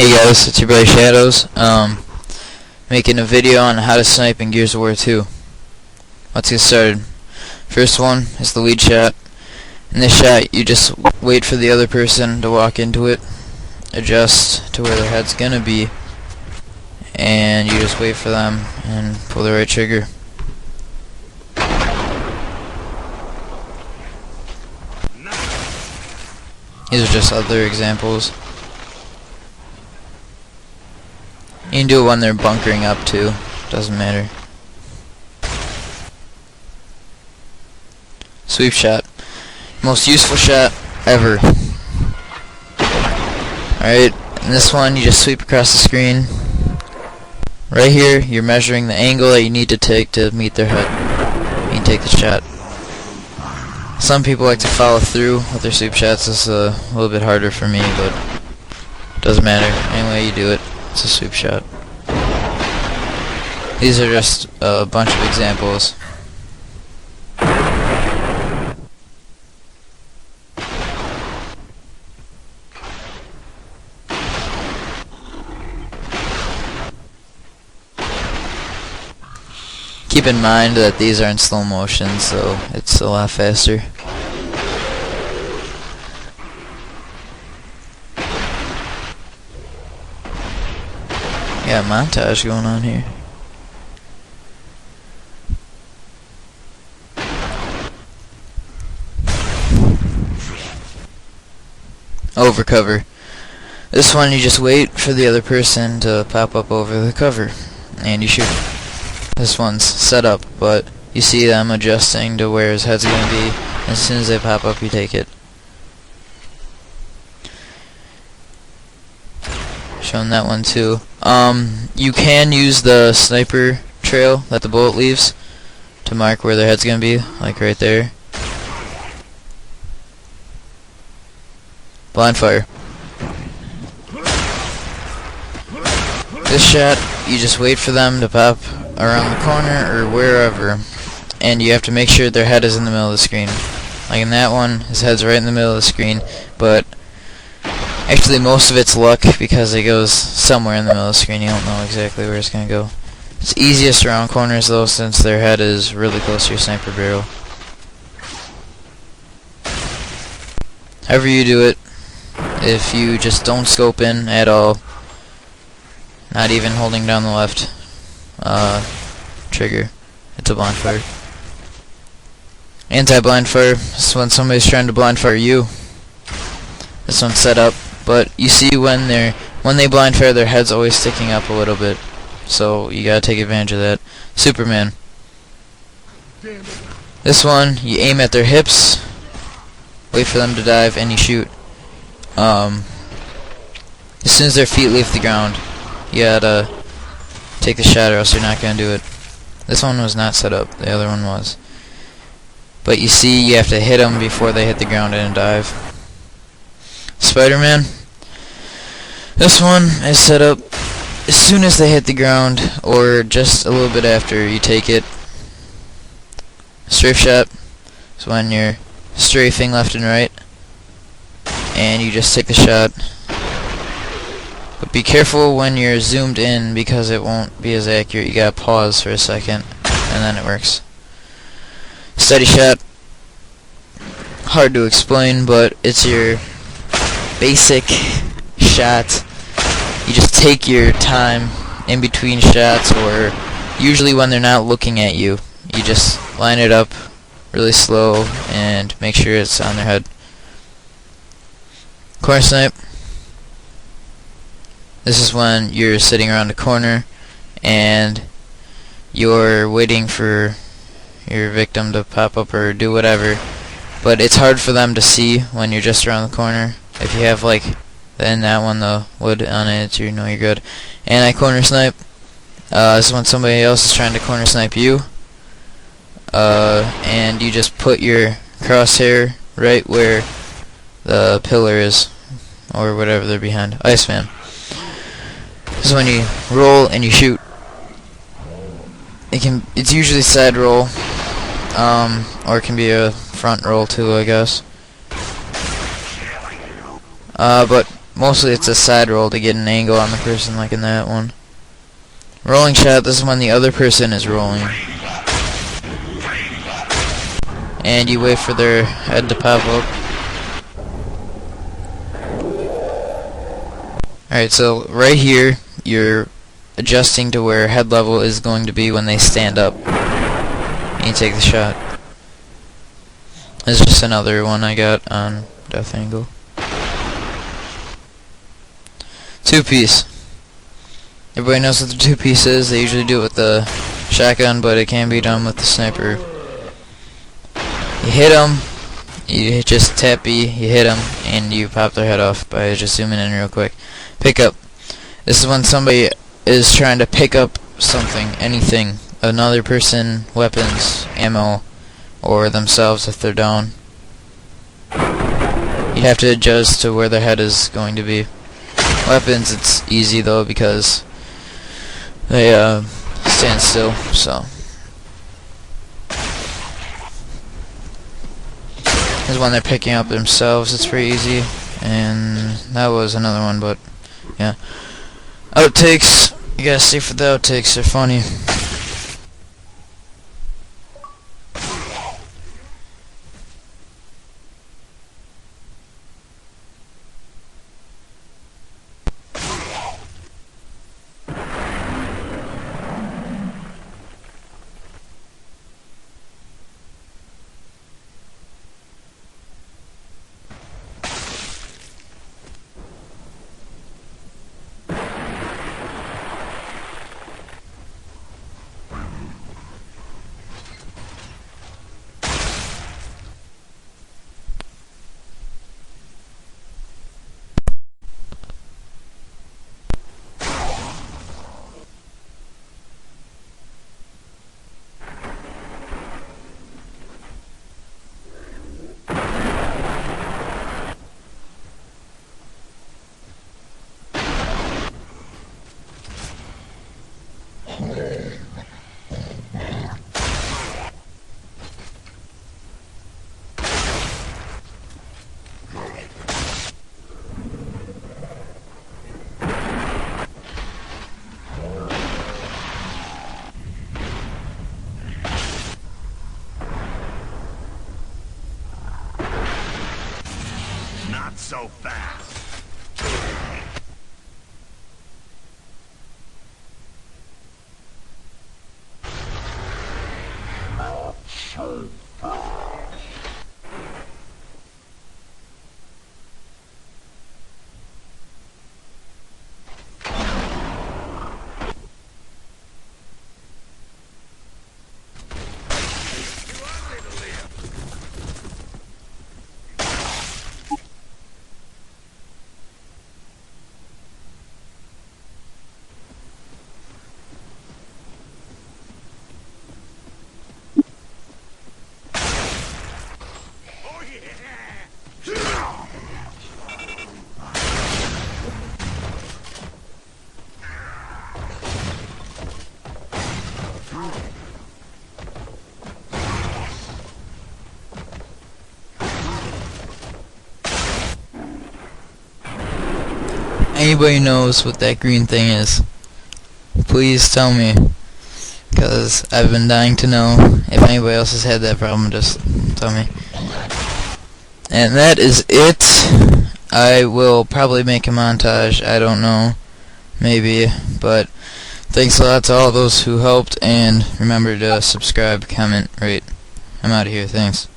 Hey guys, it's your boy Shadows. Making a video on how to snipe in Gears of War 2. Let's get started. First one is the lead shot. In this shot, you just wait for the other person to walk into it, adjust to where their head's gonna be, and you just wait for them and pull the right trigger. These are just other examples. You can do it when they're bunkering up too. Doesn't matter. Sweep shot. Most useful shot ever. Alright, in this one you just sweep across the screen. Right here, you're measuring the angle that you need to take to meet their head. You can take the shot. Some people like to follow through with their sweep shots. It's a little bit harder for me, but it doesn't matter. Any way you do it, it's a sweep shot. These are just a bunch of examples. Keep in mind that these are in slow motion, so it's a lot faster. Got a montage going on here. Over cover. This one you just wait for the other person to pop up over the cover and you shoot him. This one's set up, but you see them adjusting to where his head's gonna be. As soon as they pop up, you take it. Showing that one too. You can use the sniper trail that the bullet leaves to mark where their head's gonna be, like right there. Blind fire. This shot, you just wait for them to pop around the corner or wherever, and you have to make sure their head is in the middle of the screen. Like in that one, his head's right in the middle of the screen, but actually most of it's luck because it goes somewhere in the middle of the screen. You don't know exactly where it's going to go. It's easiest around corners though, since their head is really close to your sniper barrel. However you do it, if you just don't scope in at all, not even holding down the left trigger, it's a blind fire. Anti-blind fire is when somebody's trying to blind fire you. This one's set up, but you see when they blind fire, their head's always sticking up a little bit, so you gotta take advantage of that. Superman. This one, you aim at their hips, wait for them to dive, and you shoot. As soon as their feet leave the ground, you gotta take the shot or else you're not gonna do it. This one was not set up, the other one was. But you see, you have to hit them before they hit the ground and dive. Spider-Man. This one is set up as soon as they hit the ground or just a little bit after. You take it. Strafe shot is when you're strafing left and right and you just take the shot. But be careful when you're zoomed in because it won't be as accurate. You gotta pause for a second and then it works. Steady shot. Hard to explain, but it's your basic shot. You just take your time in between shots, or usually when they're not looking at you. You just line it up really slow and make sure it's on their head. Corner snipe. This is when you're sitting around a corner and you're waiting for your victim to pop up or do whatever, but it's hard for them to see when you're just around the corner. If you have like in that one the wood on it, you know you're good. And I corner snipe. This is when somebody else is trying to corner snipe you, and you just put your crosshair right where the pillar is or whatever they're behind. Iceman. This is when you roll and you shoot. It's usually side roll, or it can be a front roll too, I guess. But Mostly it's a side roll to get an angle on the person, like in that one. Rolling shot, this is when the other person is rolling. And you wait for their head to pop up. Alright, so right here, you're adjusting to where head level is going to be when they stand up. And you take the shot. This is just another one I got on Death Angle. Two-piece. Everybody knows what the two-piece is. They usually do it with the shotgun, but it can be done with the sniper. You hit them, you just tap B, you hit them, and you pop their head off by just zooming in real quick. Pick up. This is when somebody is trying to pick up something, anything. Another person, weapons, ammo, or themselves if they're down. You have to adjust to where their head is going to be. Weapons, it's easy though because they stand still, so. This is when they're picking up themselves, it's pretty easy. And that was another one, but yeah. Outtakes, you gotta stay for the outtakes, they're funny. Not so fast. Anybody knows what that green thing is, please tell me, because I've been dying to know. If anybody else has had that problem, just tell me. And that is it. I will probably make a montage, I don't know, maybe, but thanks a lot to all those who helped, and remember to subscribe, comment, rate. I'm out of here, thanks.